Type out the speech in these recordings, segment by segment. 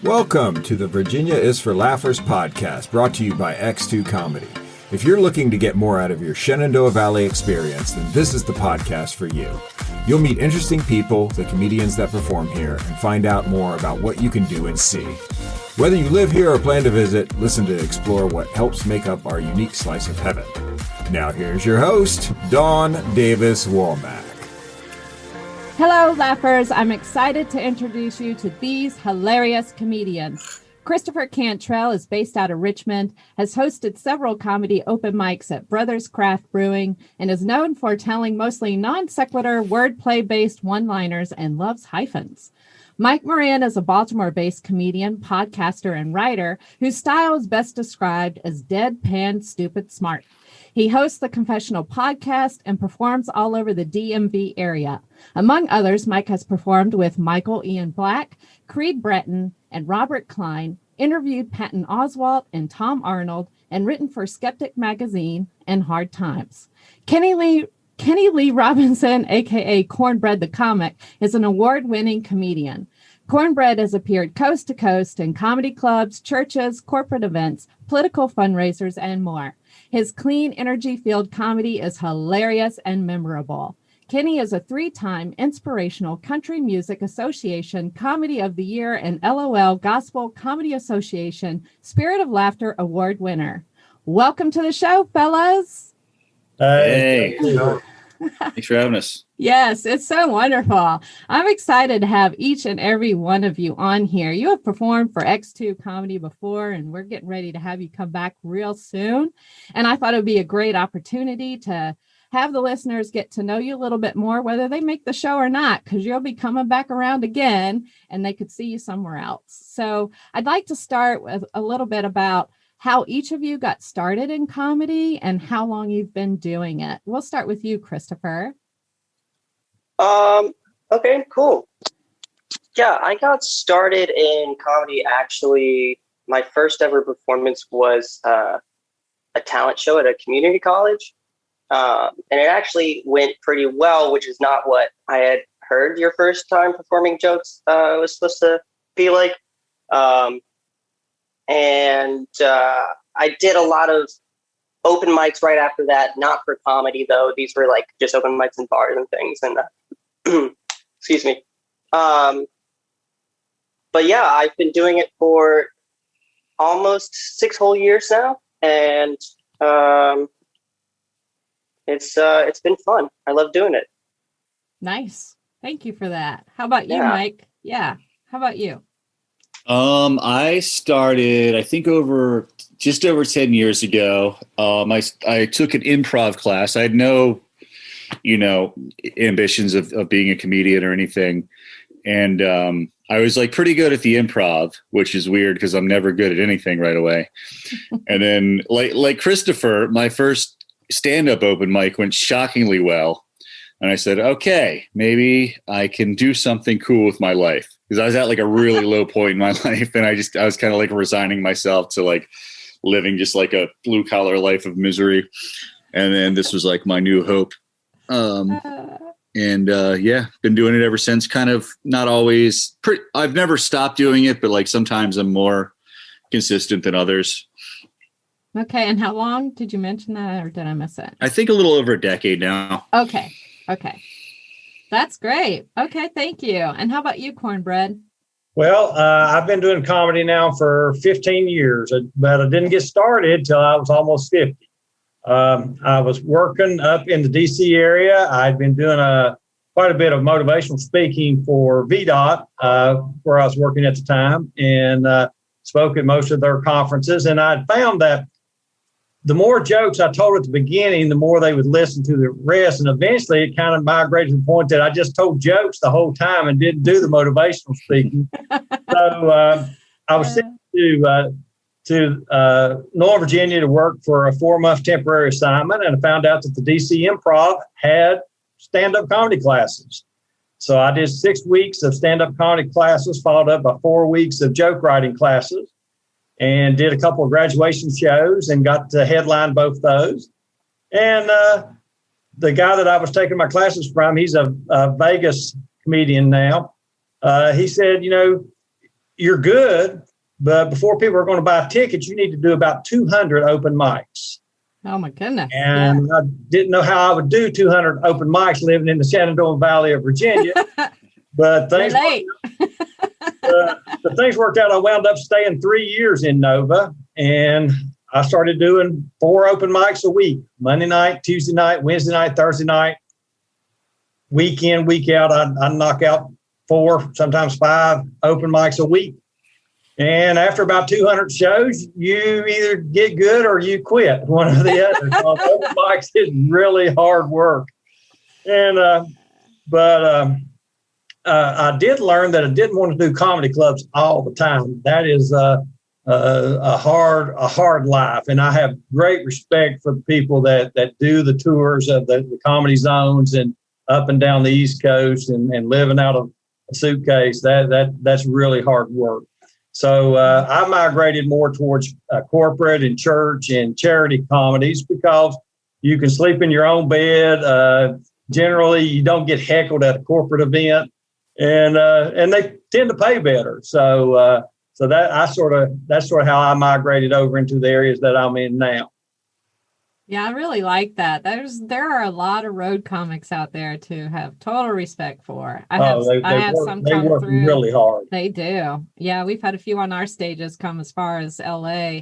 Welcome to the Virginia is for Laughers podcast, brought to you by X2 Comedy. If you're looking to get more out of your Shenandoah Valley experience, then this is the podcast for you. You'll meet interesting people, the comedians that perform here, and find out more about what you can do and see. Whether you live here or plan to visit, listen to explore what helps make up our unique slice of heaven. Now here's your host, Dawn Davis Womack. Hello, laughers. I'm excited to introduce you to these hilarious comedians. Christopher Cantrell is based out of Richmond, has hosted several comedy open mics at Brothers Craft Brewing, and is known for telling mostly non-sequitur, wordplay-based one-liners and loves hyphens. Mike Moran is a Baltimore-based comedian, podcaster, and writer whose style is best described as deadpan, stupid, smart. He hosts the Confessional podcast and performs all over the DMV area. Among others, Mike has performed with Michael Ian Black, Creed Bratton, and Robert Klein, interviewed Patton Oswalt and Tom Arnold, and written for Skeptic Magazine and Hard Times. Kenny Lee Robinson, a.k.a. Cornbread the Comic, is an award-winning comedian. Cornbread has appeared coast to coast in comedy clubs, churches, corporate events, political fundraisers, and more. His clean, energy-filled comedy is hilarious and memorable. Kenny is a 3-time Inspirational Country Music Association Comedy of the Year and LOL Gospel Comedy Association Spirit of Laughter Award winner. Welcome to the show, fellas. Hey. Thanks for having us. Yes, it's so wonderful. I'm excited to have each and every one of you on here. You have performed for X2 Comedy before, and we're getting ready to have you come back real soon. And I thought it would be a great opportunity to have the listeners get to know you a little bit more, whether they make the show or not, because you'll be coming back around again and they could see you somewhere else. So I'd like to start with a little bit about how each of you got started in comedy and how long you've been doing it. We'll start with you, Christopher. Okay, cool. Yeah, I got started in comedy. Actually, my first ever performance was a talent show at a community college. And it actually went pretty well, which is not what I had heard your first time performing jokes was supposed to be like. And I did a lot of open mics right after that, not for comedy though. These were like just open mics in bars and things. And excuse me. But yeah, I've been doing it for almost 6 whole years now, and it's been fun. I love doing it. Nice. Thank you for that. How about you, Mike? Yeah. How about you? I started, I think just over 10 years ago. I took an improv class. I had no, ambitions of being a comedian or anything. And, I was like pretty good at the improv, which is weird because I'm never good at anything right away. And then like Christopher, my first stand-up open mic went shockingly well. And I said, okay, maybe I can do something cool with my life. Because I was at like a really low point in my life. And I was kind of like resigning myself to like living just like a blue collar life of misery. And then this was like my new hope. Been doing it ever since. Kind of not always, I've never stopped doing it, but like sometimes I'm more consistent than others. Okay. And how long did you mention that, or did I miss it? I think a little over a decade now. Okay. That's great. Okay. Thank you. And how about you, Cornbread? Well, I've been doing comedy now for 15 years, but I didn't get started till I was almost 50. I was working up in the DC area. I'd been doing quite a bit of motivational speaking for VDOT, where I was working at the time, and spoke at most of their conferences. And I found that the more jokes I told at the beginning, the more they would listen to the rest. And eventually it kind of migrated to the point that I just told jokes the whole time and didn't do the motivational speaking. So I was sent to Northern Virginia to work for a 4-month temporary assignment. And I found out that the DC Improv had stand-up comedy classes. So I did 6 weeks of stand-up comedy classes, followed up by 4 weeks of joke writing classes, and did a couple of graduation shows and got to headline both those. And the guy that I was taking my classes from, he's a Vegas comedian now. He said, you're good, but before people are going to buy tickets, you need to do about 200 open mics. Oh my goodness. And I didn't know how I would do 200 open mics living in the Shenandoah Valley of Virginia. But things worked out. I wound up staying 3 years in Nova, and I started doing 4 open mics a week: Monday night, Tuesday night, Wednesday night, Thursday night. Week in, week out, I'd knock out 4, sometimes 5 open mics a week. And after about 200 shows, you either get good or you quit, one or the other. Open mics is really hard work. And I did learn that I didn't want to do comedy clubs all the time. That is a hard life. And I have great respect for the people that do the tours of the comedy zones and up and down the East Coast and living out of a suitcase. That's really hard work. So I migrated more towards corporate and church and charity comedies because you can sleep in your own bed. Generally, you don't get heckled at a corporate event, and they tend to pay better. So that's sort of how I migrated over into the areas that I'm in now. Yeah, I really like that. There are a lot of road comics out there to have total respect for. I have work really hard. They do. Yeah, we've had a few on our stages come as far as LA.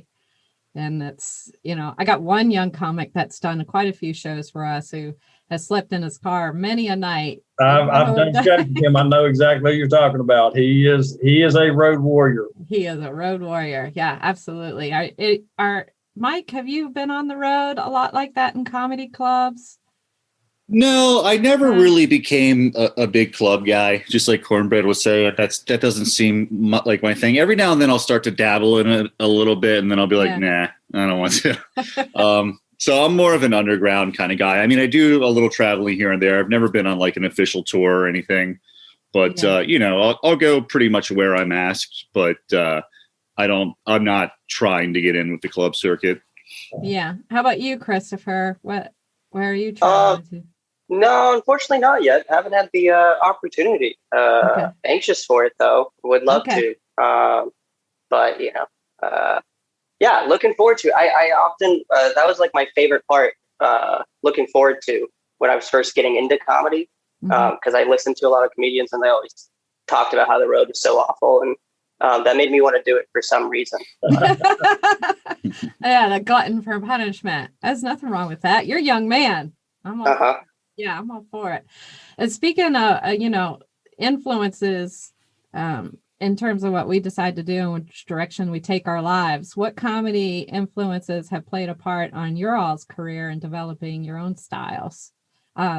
And it's, I got one young comic that's done quite a few shows for us who has slept in his car many a night. I've done shows with him. I know exactly who you're talking about. He is a road warrior. He is a road warrior. Yeah, absolutely. Mike, have you been on the road a lot like that in comedy clubs? No, I never really became a big club guy. Just like Cornbread was saying, that doesn't seem like my thing. Every now and then I'll start to dabble in it a little bit, and then I'll be like, nah, I don't want to. So I'm more of an underground kind of guy. I mean, I do a little traveling here and there. I've never been on like an official tour or anything, but I'll go pretty much where I'm asked. But I'm not trying to get in with the club circuit. Yeah. How about you, Christopher? Where are you traveling to? No, unfortunately not yet. Haven't had the opportunity. Anxious for it though. Would love to. But looking forward to it. I often, that was like my favorite part, looking forward to when I was first getting into comedy. Because I listened to a lot of comedians and they always talked about how the road was so awful. And that made me want to do it for some reason. Yeah, the glutton for punishment. There's nothing wrong with that. You're a young man. I'm all for it. And speaking of, influences in terms of what we decide to do and which direction we take our lives, what comedy influences have played a part on your all's career in developing your own styles?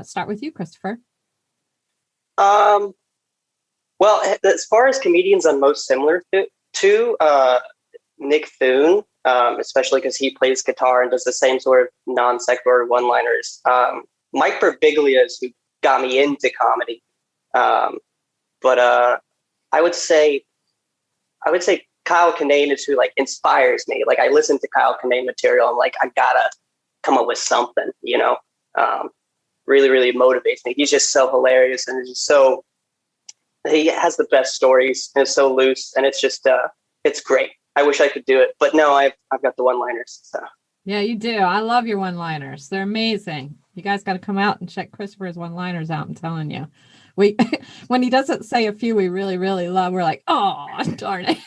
Start with you, Christopher. Well, as far as comedians I'm most similar to Nick Thune, especially because he plays guitar and does the same sort of non-sequitur one-liners. Mike Birbiglia is who got me into comedy. But I would say Kyle Kinane is who like inspires me. Like I listen to Kyle Kinane material. I'm like, I gotta come up with something, really, really motivates me. He's just so hilarious and he has the best stories and it's so loose and it's just, it's great. I wish I could do it, but no, I've got the one-liners. So. Yeah, you do. I love your one-liners. They're amazing. You guys got to come out and check Christopher's one-liners out. I'm telling you. When he doesn't say a few we really, really love, we're like, oh, darn it.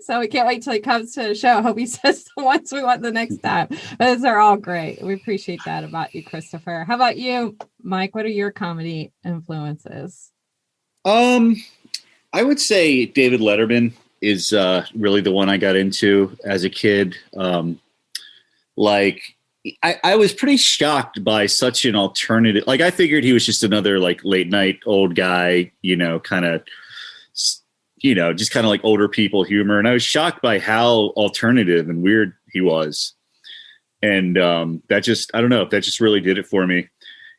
So we can't wait till he comes to the show. I hope he says the ones we want the next time. Those are all great. We appreciate that about you, Christopher. How about you, Mike? What are your comedy influences? I would say David Letterman is really the one I got into as a kid. I was pretty shocked by such an alternative. Like I figured he was just another like late night old guy, kind of, just kind of like older people humor. And I was shocked by how alternative and weird he was. And that just, I don't know, that just really did it for me.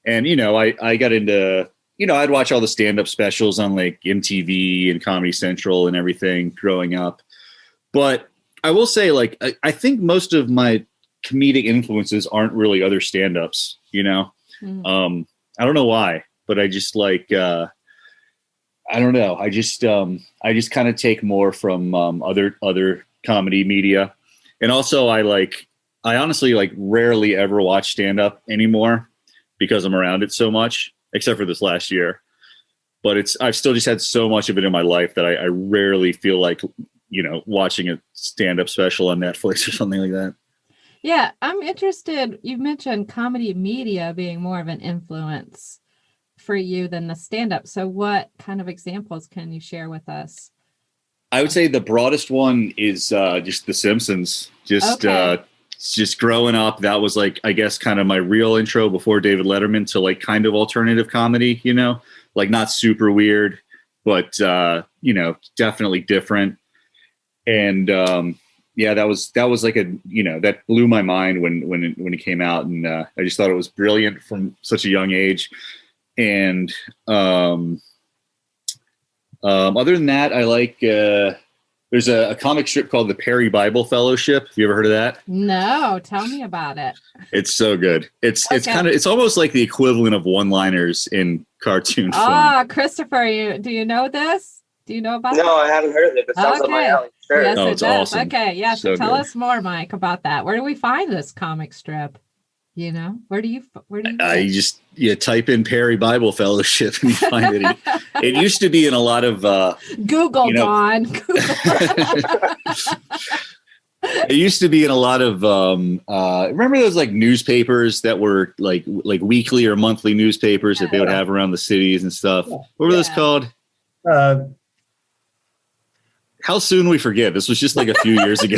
And, I got into, I'd watch all the stand-up specials on like MTV and Comedy Central and everything growing up. But I will say, like, I think most of my comedic influences aren't really other stand-ups, I don't know why, but I just like, I I don't know. I just kind of take more from other comedy media, and also I honestly like rarely ever watch stand up anymore because I'm around it so much, except for this last year. But I've still just had so much of it in my life that I rarely feel like, watching a stand up special on Netflix or something like that. Yeah, I'm interested. You mentioned comedy media being more of an influence for you than the stand-up. So what kind of examples can you share with us? I would say the broadest one is just The Simpsons. Just growing up, that was like, I guess, kind of my real intro before David Letterman to like kind of alternative comedy, like not super weird, but definitely different. And that was like that blew my mind when it came out, and I just thought it was brilliant from such a young age. And other than that, I like there's a comic strip called the Perry Bible Fellowship. Have you ever heard of that? No, tell me about it. It's so good. It's almost like the equivalent of one-liners in cartoon form. Christopher, do you know this? Do you know about No, I haven't heard of it, but sounds up my alley. Sure. Yes, it's awesome. Okay, yeah. So tell good. us more, Mike, about that. Where do we find this comic strip? Where do you you type in Perry Bible Fellowship and you find it. It used to be in a lot of Google, Don. Google. It used to be in a lot of remember those like newspapers that were like weekly or monthly newspapers that they would have around the cities and stuff. What were those called? How soon we forget. This was just like a few years ago.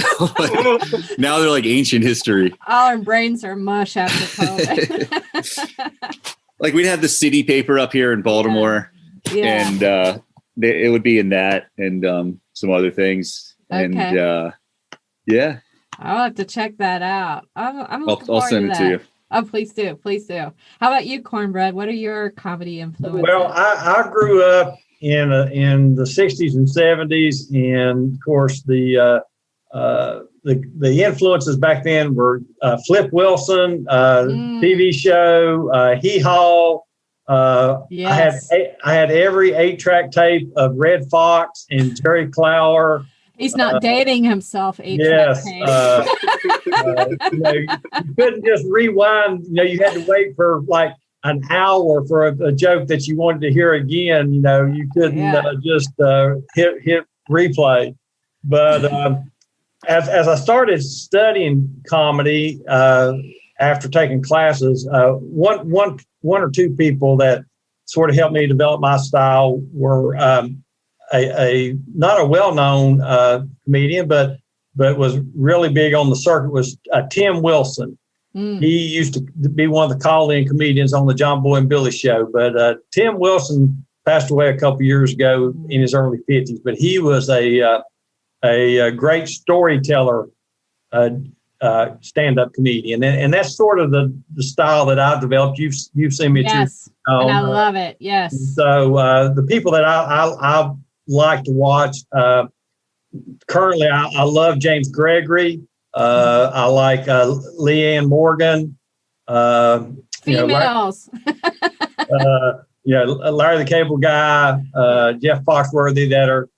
Now they're like ancient history. All our brains are mush after COVID. Like we'd have the city paper up here in Baltimore, and it would be in that and some other things. Okay. And I'll have to check that out. I'll send it to you. Oh, please do. How about you, Cornbread? What are your comedy influences? Well, I grew up in the 60s and 70s, and of course the influences back then were Flip Wilson, TV show, Hee Haw. Yes. I had every 8-track tape of Red Fox and Jerry Clower. He's not dating himself. Yes. You couldn't just rewind. You had to wait for like an hour for a joke that you wanted to hear again. You couldn't just hit replay. But as I started studying comedy after taking classes, one or two people that sort of helped me develop my style were a not a well-known comedian, but was really big on the circuit was Tim Wilson. He used to be one of the call-in comedians on the John Boy and Billy show. But Tim Wilson passed away a couple years ago in his early 50s. But he was a great storyteller, stand-up comedian, and that's sort of the style that I've developed. You've seen me. Yes, and I love it. Yes. So the people that I like to watch currently, I love James Gregory. I like Leanne Morgan. Females. Larry the Cable Guy, Jeff Foxworthy, that are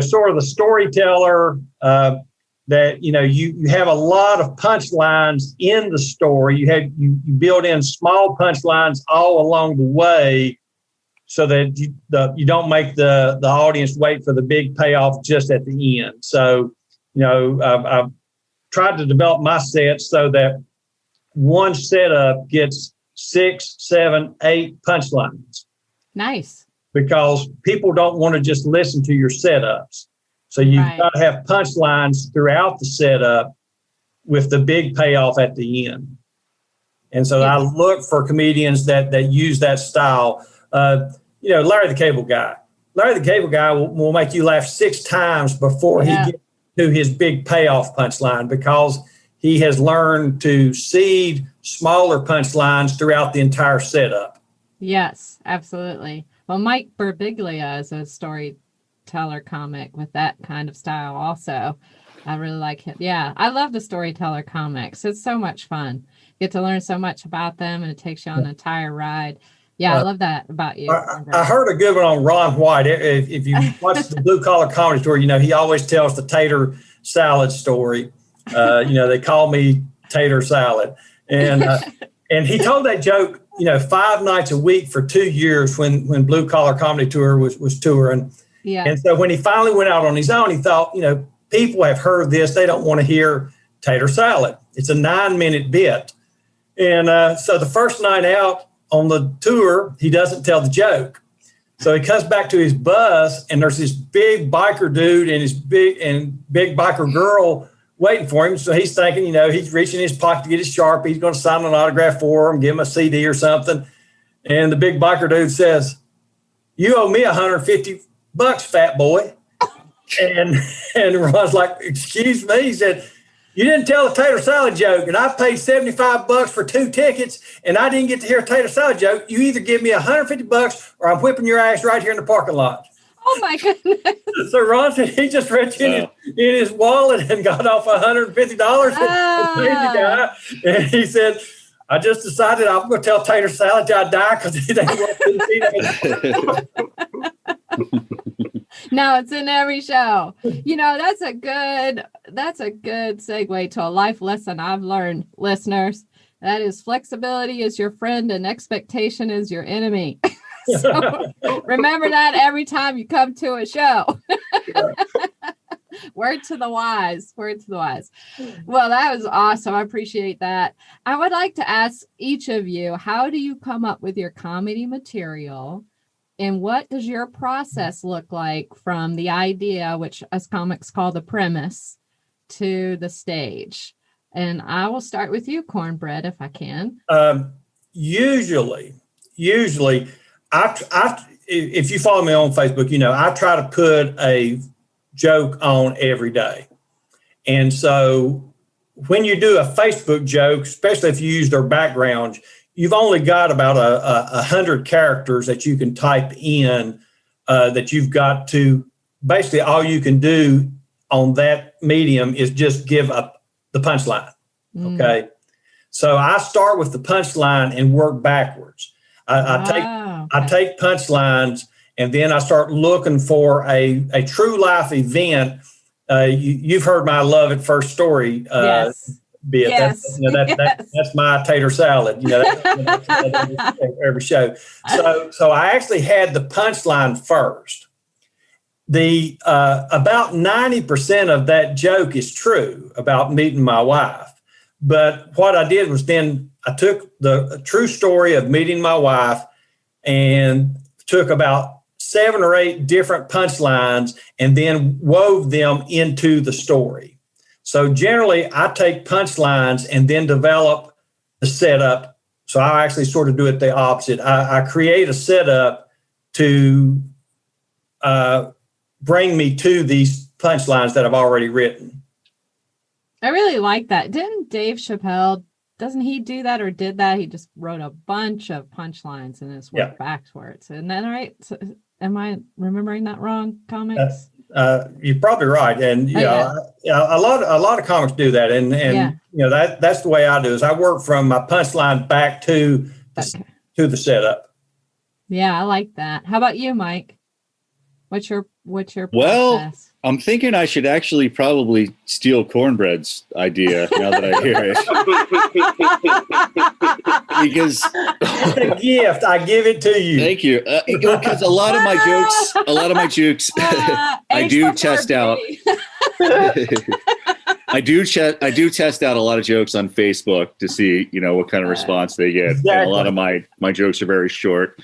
sort of the storyteller. That you have a lot of punchlines in the story. You build in small punchlines all along the way, so that you don't make the audience wait for the big payoff just at the end. So I've tried to develop my set so that one setup gets 6, 7, 8 punchlines. Nice. Because people don't want to just listen to your setups. So you've got to have punchlines throughout the setup with the big payoff at the end. And so I look for comedians that use that style. Larry the Cable Guy. Larry the Cable Guy will make you laugh 6 times before he gets to his big payoff punchline, because he has learned to seed smaller punchlines throughout the entire setup. Yes, absolutely. Well, Mike Birbiglia is a storyteller comic with that kind of style also. I really like him. Yeah, I love the storyteller comics. It's so much fun. You get to learn so much about them, and it takes you on an entire ride. Yeah, I love that about you. I heard a good one on Ron White. If you watch the Blue Collar Comedy Tour, he always tells the tater salad story. They call me Tater Salad. And he told that joke, 5 nights a week for 2 years when Blue Collar Comedy Tour was touring. Yeah. And so when he finally went out on his own, he thought, people have heard this. They don't want to hear tater salad. It's a 9-minute bit. And so the first night out on the tour, he doesn't tell the joke. So he comes back to his bus, and there's this big biker dude and his big biker girl waiting for him. So he's thinking, he's reaching in his pocket to get his Sharpie. He's going to sign an autograph for him, give him a CD or something. And the big biker dude says, "You owe me $150, fat boy." And Ron's like, "Excuse me?" He said, "You didn't tell a tater salad joke, and I paid $75 for 2 tickets, and I didn't get to hear a tater salad joke. You either give me $150 or I'm whipping your ass right here in the parking lot." Oh my goodness. So Ron said he just reached in his wallet and got off $150 and paid the guy. And he said, "I just decided I'm going to tell tater salad till I die because he didn't want to see that." No, it's in every show. That's a good segue to a life lesson I've learned, listeners. That is, flexibility is your friend and expectation is your enemy. So remember that every time you come to a show. Word to the wise. Well, that was awesome. I appreciate that. I would like to ask each of you, how do you come up with your comedy material? And what does your process look like from the idea, which us comics call the premise, to the stage? And I will start with you, Cornbread, if I can. Usually, if you follow me on Facebook, I try to put a joke on every day. And so when you do a Facebook joke, especially if you use their backgrounds, you've only got about 100 characters that you can type in, that you've got to, basically all you can do on that medium is just give up the punchline. Okay. So I start with the punchline and work backwards. I take punchlines, and then I start looking for a true life event. You've heard my love at first story. Yes. Bit. Yes. That's my tater salad. That's every show. So I actually had the punchline first. The about 90% of that joke is true about meeting my wife. But what I did was then I took the true story of meeting my wife and took about 7 or 8 different punchlines and then wove them into the story. So generally, I take punchlines and then develop the setup. So I actually sort of do it the opposite. I create a setup to bring me to these punchlines that I've already written. I really like that. Didn't Dave Chappelle, doesn't he do that or did that? He just wrote a bunch of punchlines and it's worked backwards. Isn't that right? So, am I remembering that wrong, comics? You're probably right. And a lot of comics do that. And that's the way I do is I work from my punchline back to the setup. Yeah, I like that. How about you, Mike? What's your process? Well, I'm thinking I should actually probably steal Cornbread's idea now that I hear it. Because it's a gift. I give it to you. Thank you. Because a lot of my jokes, I do test out. I do test out a lot of jokes on Facebook to see, what kind of response they get. Exactly. And a lot of my jokes are very short.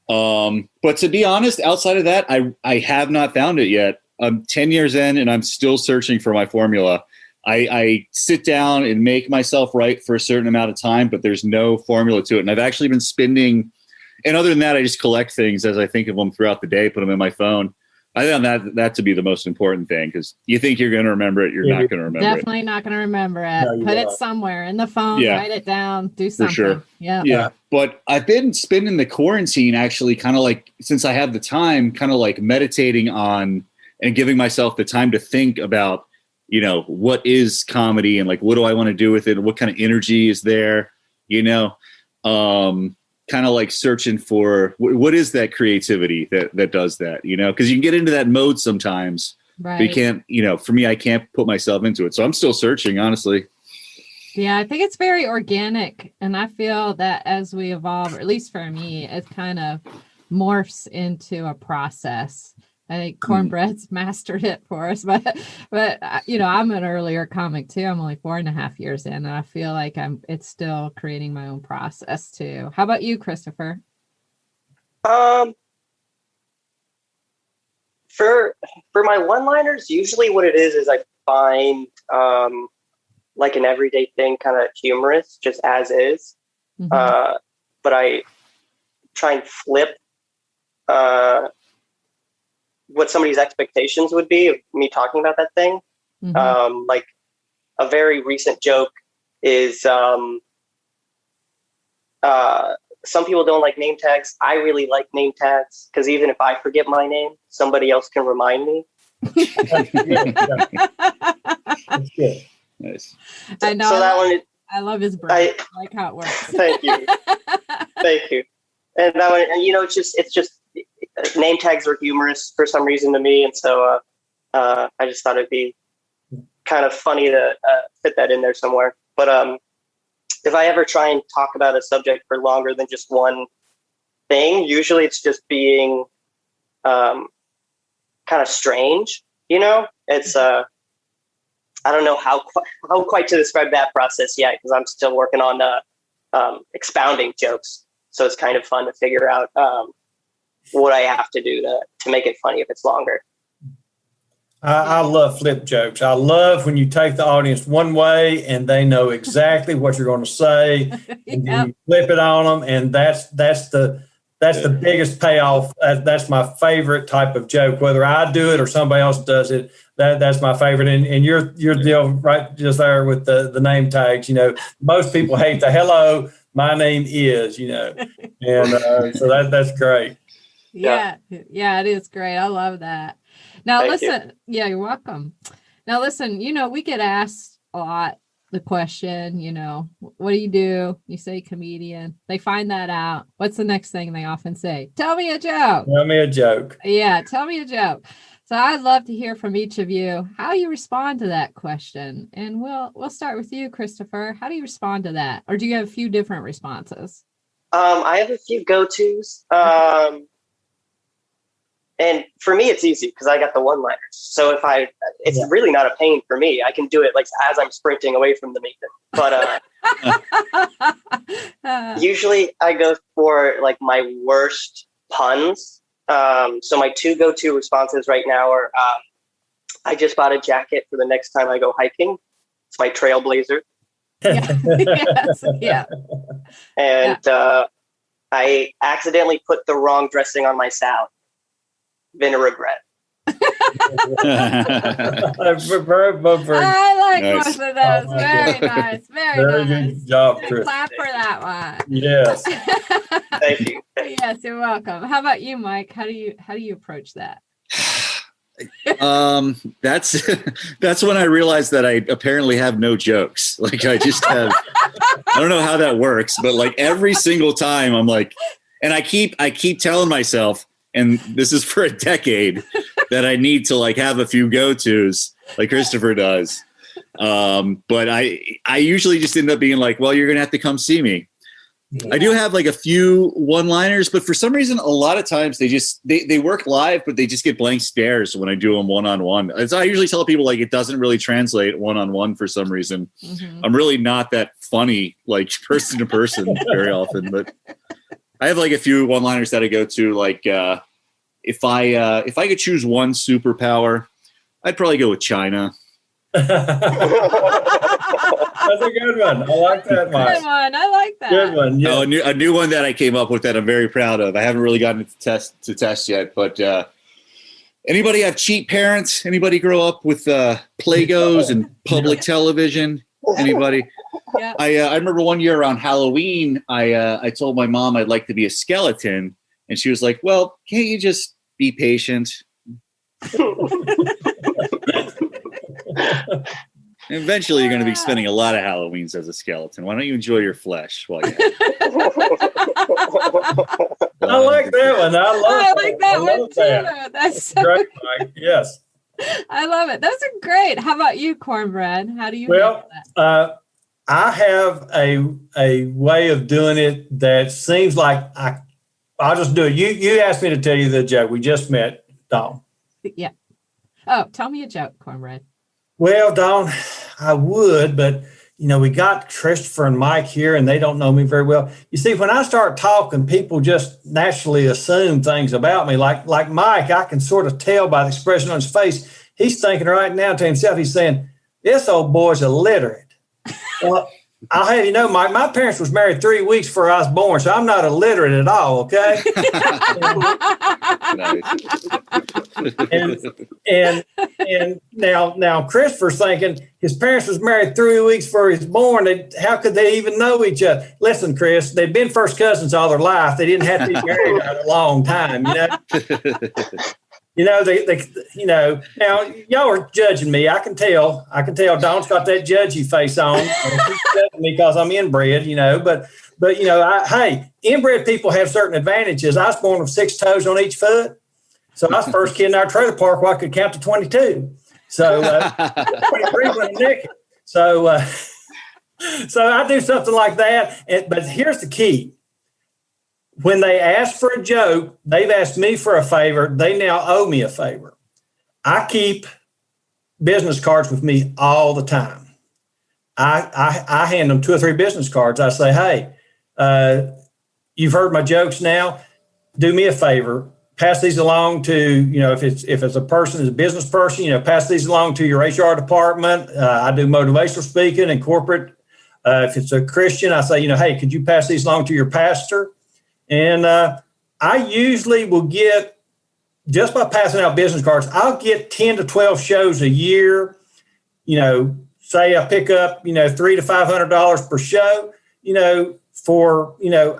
But to be honest, outside of that, I have not found it yet. I'm 10 years in and I'm still searching for my formula. I sit down and make myself write for a certain amount of time, but there's no formula to it. And I've actually been spending, and other than that, I just collect things as I think of them throughout the day, put them in my phone. I found that to be the most important thing, because you think you're going to remember it, you're not going to remember it. Definitely not going to remember it. No, put it somewhere in the phone, write it down, do something. For sure. Yeah. But I've been spending the quarantine actually kind of like, since I have the time, kind of like meditating on and giving myself the time to think about, what is comedy and like, what do I want to do with it? And what kind of energy is there, And kind of like searching for what is that creativity that does that, you know, because you can get into that mode sometimes, Right. but you can't, you know, for me, I can't put myself into it. So I'm still searching, honestly. Yeah, I think it's very organic. And I feel that as we evolve, or at least for me, it kind of morphs into a process. I think Cornbread's mastered it for us, but you know, I'm an earlier comic too. I'm only 4.5 years in, and I feel like it's still creating my own process too. How about you, Christopher? For my one-liners, usually what it is I find like an everyday thing, kind of humorous, just as is. Mm-hmm. But I try and flip what somebody's expectations would be of me talking about that thing. Mm-hmm. Like a very recent joke is some people don't like name tags. I really like name tags because even if I forget my name, somebody else can remind me. That's good. Nice. I know. So that one, I love his brain. I like how it works. Thank you. Thank you. And that one, and you know, it's just name tags are humorous for some reason to me, and so I just thought it'd be kind of funny to fit that in there somewhere. But if I ever try and talk about a subject for longer than just one thing, usually it's just being kind of strange. You know, it's I don't know how quite to describe that process yet because I'm still working on expounding jokes. So it's kind of fun to figure out what I have to do to make it funny if it's longer. I love flip jokes. I love when you take the audience one way and they know exactly what you're going to say, and then you flip it on them, and that's the biggest payoff. That's my favorite type of joke. Whether I do it or somebody else does it, that's my favorite. And your deal right just there with the name tags. You know, most people hate the hello, my name is. You know, and so that's great. Yeah, it is great. I love that. Now, listen. Yeah, you're welcome. Now, listen, you know, we get asked a lot the question, you know, what do? You say comedian. They find that out. What's the next thing they often say? Tell me a joke. Tell me a joke. Yeah, tell me a joke. So I'd love to hear from each of you how you respond to that question. And we'll start with you, Christopher. How do you respond to that? Or do you have a few different responses? I have a few go-tos. And for me, it's easy because I got the one-liners. So it's really not a pain for me. I can do it like as I'm sprinting away from the meeting. But usually I go for like my worst puns. So my two go-to responses right now are I just bought a jacket for the next time I go hiking. It's my Trailblazer. Yes. Yeah. And I accidentally put the wrong dressing on my salad. Been a regret. I like both of those. Very nice. Very nice. Good job, Chris. Clap for that one. Yes. Thank you. Yes, you're welcome. How about you, Mike? How do you approach that? That's when I realized that I apparently have no jokes. Like I just have, I don't know how that works, but like every single time I'm like, and I keep telling myself, and this is for a decade, that I need to like have a few go-tos like Christopher does. But I usually just end up being like, well, you're going to have to come see me. Yeah. I do have like a few one-liners, but for some reason, a lot of times they work live, but they just get blank stares when I do them one-on-one. As I usually tell people, like, it doesn't really translate one-on-one for some reason. Mm-hmm. I'm really not that funny, like person to person very often, but I have like a few one-liners that I go to. Like if I could choose one superpower, I'd probably go with China. That's a good one. I like that one. Good one. I like that. Good one. Yeah. Oh, a new one that I came up with that I'm very proud of. I haven't really gotten it to test yet, but anybody have cheap parents? Anybody grow up with Play-Gos and public television? Anybody? Yeah. I remember one year around Halloween, I told my mom I'd like to be a skeleton, and she was like, "Well, can't you just be patient?" Eventually, you're going to be spending a lot of Halloweens as a skeleton. Why don't you enjoy your flesh while you have it? I like that one. I like that one too. That's so great, Mike. Yes. I love it. Those are great. How about you, Cornbread? How do you Well, handle that? I have a way of doing it that seems like I'll just do it. You asked me to tell you the joke. We just met, Dawn. Yeah. Oh, tell me a joke, Cornbread. Well, Dawn, I would, but we got Christopher and Mike here, and they don't know me very well. You see, when I start talking, people just naturally assume things about me. Like Mike, I can sort of tell by the expression on his face. He's thinking right now to himself, he's saying, this old boy's illiterate. Well, I'll have you know, Mike, my parents was married 3 weeks before I was born, so I'm not illiterate at all, okay? and now Christopher's thinking his parents was married 3 weeks before he was born. How could they even know each other? Listen, Chris, they've been first cousins all their life. They didn't have to be married a long time, now y'all are judging me. I can tell Dawn's got that judgy face on. She's judging me because I'm inbred, but hey, inbred people have certain advantages. I was born with 6 toes on each foot. So I was the first kid in our trailer park where I could count to 22. So 23 when I'm naked. So I do something like that. But here's the key. When they ask for a joke, they've asked me for a favor. They now owe me a favor. I keep business cards with me all the time. I hand them 2 or 3 business cards. I say, hey, you've heard my jokes now. Do me a favor. Pass these along to, if it's a person, a business person, pass these along to your HR department. I do motivational speaking and corporate. If it's a Christian, I say, hey, could you pass these along to your pastor? And I usually will get, just by passing out business cards, I'll get 10 to 12 shows a year. Say I pick up, $300 to $500 per show,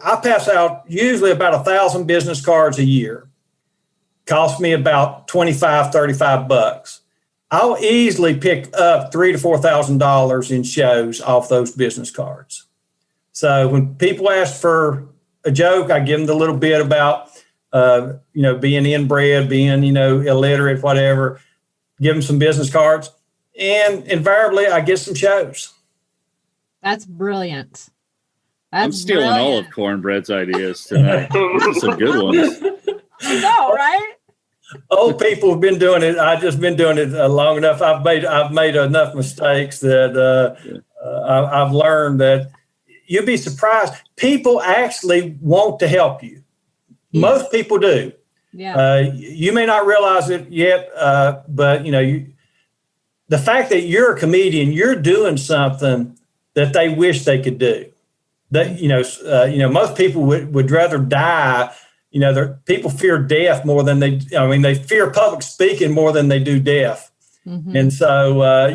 I pass out usually about 1,000 business cards a year. Cost me about $25, $35. I'll easily pick up $3,000 to $4,000 in shows off those business cards. So when people ask for a joke, I give them the little bit about, being inbred, being, illiterate, whatever, give them some business cards, and invariably I get some shows. That's brilliant. I'm stealing all of Cornbread's ideas tonight. These are some good ones. I know, right? Old people have been doing it. I've just been doing it long enough. I've made enough mistakes that I've learned that you'd be surprised. People actually want to help you. Yeah. Most people do. Yeah. You may not realize it yet, but the fact that you're a comedian, you're doing something that they wish they could do. That most people would rather die. People fear death more than they fear public speaking more than they do death. Mm-hmm. And so,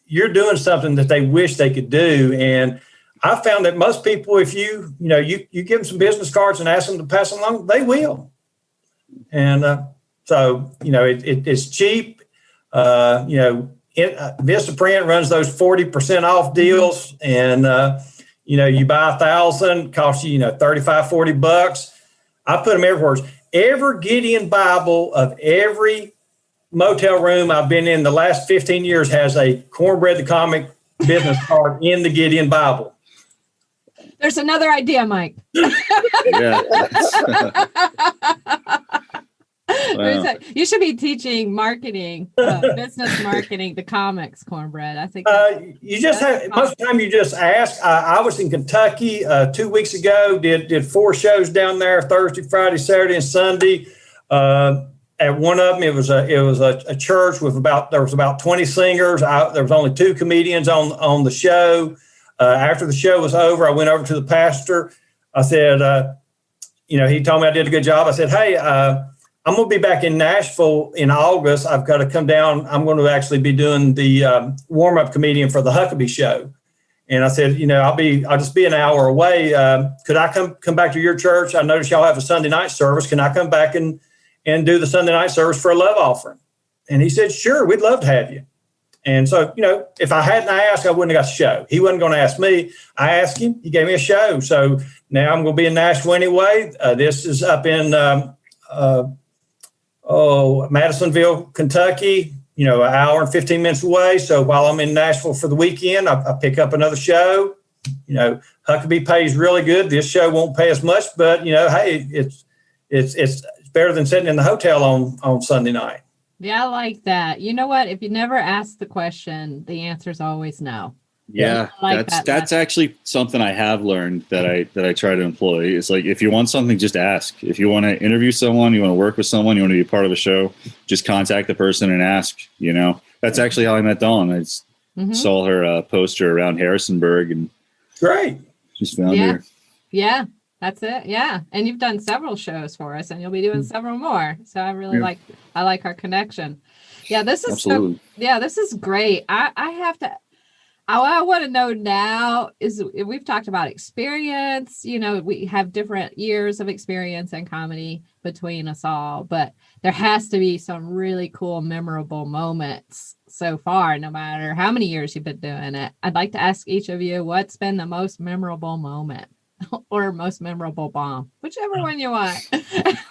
you're doing something that they wish they could do. And I found that most people, if you give them some business cards and ask them to pass them along, they will. And it's cheap. Vistaprint runs those 40% off deals, and you buy 1,000, costs you $35, $40. I put them everywhere. Every Gideon Bible of every motel room I've been in the last 15 years has a Cornbread the Comic business card in the Gideon Bible. There's another idea, Mike. Yeah. Wow. You should be teaching marketing, business marketing, the comics, Cornbread. I think you just have most of the time you just ask. I was in Kentucky 2 weeks ago. Did 4 shows down there: Thursday, Friday, Saturday, and Sunday. At one of them, it was a church with about 20 singers. There was only 2 comedians on the show. After the show was over, I went over to the pastor. I said, he told me I did a good job. I said, hey, I'm going to be back in Nashville in August. I've got to come down. I'm going to actually be doing the warm-up comedian for the Huckabee show. And I said, I'll just be an hour away. Could I come back to your church? I noticed y'all have a Sunday night service. Can I come back and do the Sunday night service for a love offering? And he said, sure, we'd love to have you. And so, if I hadn't asked, I wouldn't have got the show. He wasn't going to ask me. I asked him. He gave me a show. So now I'm going to be in Nashville anyway. This is up in Madisonville, Kentucky, an hour and 15 minutes away. So while I'm in Nashville for the weekend, I pick up another show. Huckabee pays really good. This show won't pay as much, but, hey, it's better than sitting in the hotel on Sunday night. Yeah, I like that. You know what? If you never ask the question, the answer is always no. Yeah, that's actually something I have learned that I try to employ. It's like, if you want something, just ask. If you want to interview someone, you want to work with someone, you want to be part of a show, just contact the person and ask. That's actually how I met Dawn. I saw her poster around Harrisonburg and great. Just found her. Yeah. That's it. Yeah. And you've done several shows for us and you'll be doing several more. So I really like our connection. Yeah, this is this is great. I want to know now is we've talked about experience, we have different years of experience in comedy between us all, but there has to be some really cool, memorable moments so far, no matter how many years you've been doing it. I'd like to ask each of you, what's been the most memorable moment? Or most memorable bomb, whichever one you want.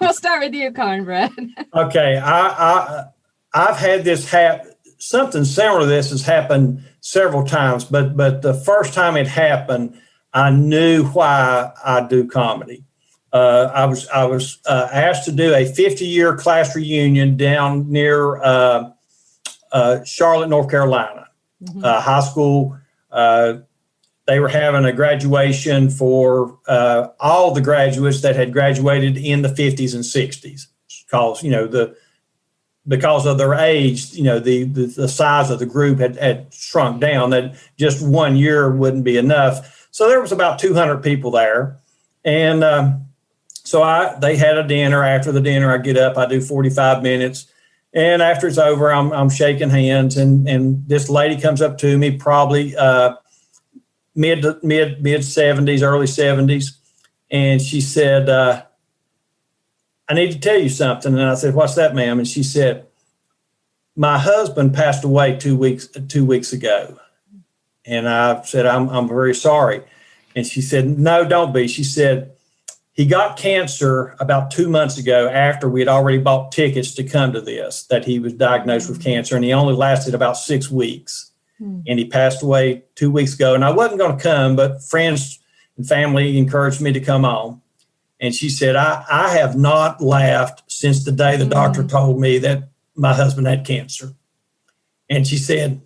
We'll start with you, Cornbread. Okay, I've had this something similar to this has happened several times, but the first time it happened, I knew why I do comedy. I was asked to do a 50-year class reunion down near Charlotte, North Carolina, high school. They were having a graduation for all the graduates that had graduated in the 50s and 60s because of their age, the size of the group had shrunk down, that just 1 year wouldn't be enough. So there was about 200 people there. And so they had a dinner. After the dinner, I get up, I do 45 minutes. And after it's over, I'm shaking hands. And this lady comes up to me, probably mid 70s, early 70s. And she said, I need to tell you something. And I said, what's that, ma'am? And she said, my husband passed away 2 weeks ago. And I said, I'm very sorry. And she said, no, don't be. She said, he got cancer about 2 months ago after we had already bought tickets to come to this, that he was diagnosed with cancer. And he only lasted about 6 weeks. And he passed away 2 weeks ago. And I wasn't going to come, but friends and family encouraged me to come on. And she said, I have not laughed since the day the doctor told me that my husband had cancer. And she said,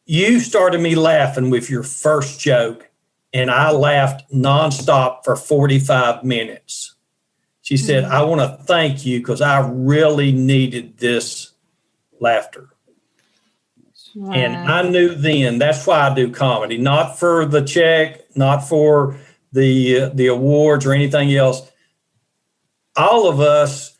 you started me laughing with your first joke, and I laughed nonstop for 45 minutes. She said, I want to thank you because I really needed this laughter. Wow. And I knew then that's why I do comedy, not for the check, not for the awards or anything else. All of us,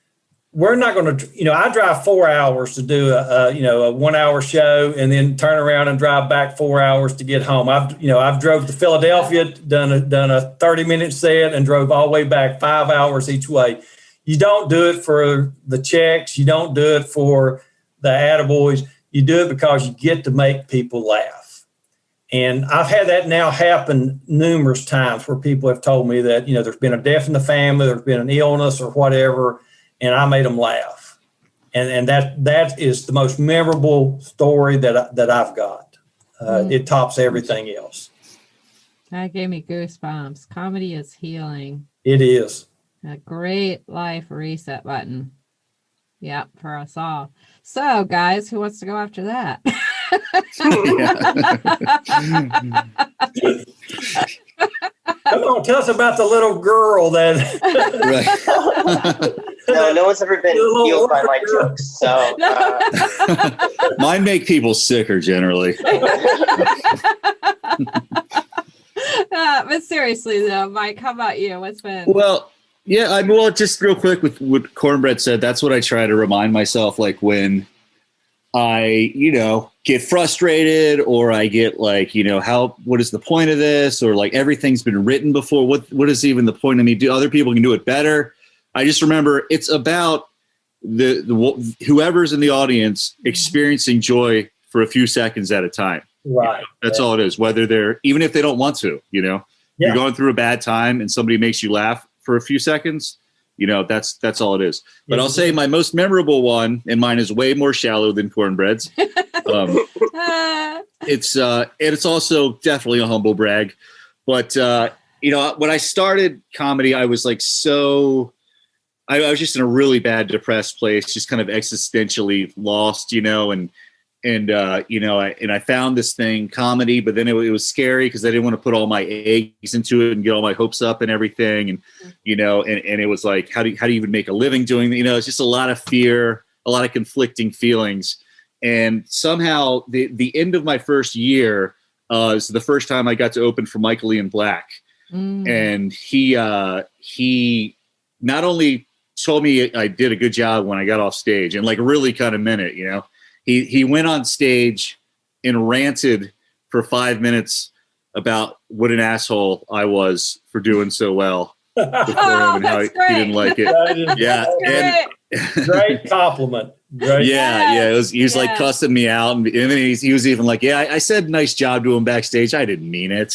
we're not going to, I drive 4 hours to do a 1 hour show and then turn around and drive back 4 hours to get home. I've drove to Philadelphia, done a 30-minute set and drove all the way back 5 hours each way. You don't do it for the checks. You don't do it for the attaboys. You do it because you get to make people laugh. And I've had that now happen numerous times where people have told me that, there's been a death in the family, there's been an illness or whatever, and I made them laugh. And that is the most memorable story that I've got. It tops everything else. That gave me goosebumps. Comedy is healing. It is. A great life reset button. Yeah, for us all. So, guys, who wants to go after that? Come on, tell us about the little girl that. No one's ever been healed by my jokes. So mine make people sicker generally. But seriously, though, Mike, how about you? What's been? Well, yeah, just real quick with what Cornbread said, that's what I try to remind myself, like when I, get frustrated or I get like, what is the point of this? Or like everything's been written before. What is even the point of me? Do other people can do it better? I just remember it's about the whoever's in the audience experiencing joy for a few seconds at a time. Right. That's all it is. Whether even if they don't want to, you're going through a bad time and somebody makes you laugh for a few seconds, that's all it is. But I'll say my most memorable one, and mine is way more shallow than Cornbread's. It's also definitely a humble brag. But, when I started comedy, I was like I was just in a really bad, depressed place, just kind of existentially lost, and I found this thing, comedy, but then it was scary because I didn't want to put all my eggs into it and get all my hopes up and everything. And, and it was like, how do you even make a living doing that? It's just a lot of fear, a lot of conflicting feelings. And somehow the end of my first year is the first time I got to open for Michael Ian Black. And he not only told me I did a good job when I got off stage and like really kind of meant it, He went on stage and ranted for 5 minutes about what an asshole I was for doing so well before him and how he didn't like it. Great compliment. He was like cussing me out, and then he was even like, I said nice job to him backstage. I didn't mean it.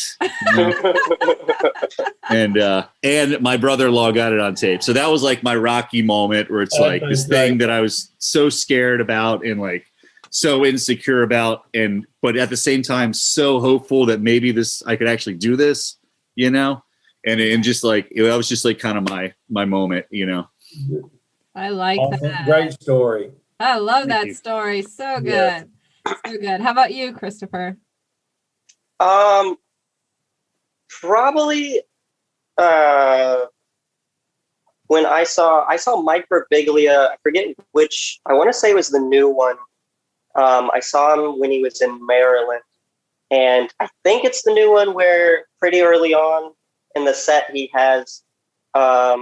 And my brother-in-law got it on tape. So that was like my Rocky moment where it's like this thing that I was so scared about and like so insecure about, but at the same time so hopeful that maybe I could actually do this, and just like that was just like kind of my moment, I like that. Great story. I love that story. So good. Yeah. So good. How about you, Christopher? Probably when I saw Mike Birbiglia, I forget which, I want to say it was the new one. I saw him when he was in Maryland, and I think it's the new one where pretty early on in the set he has a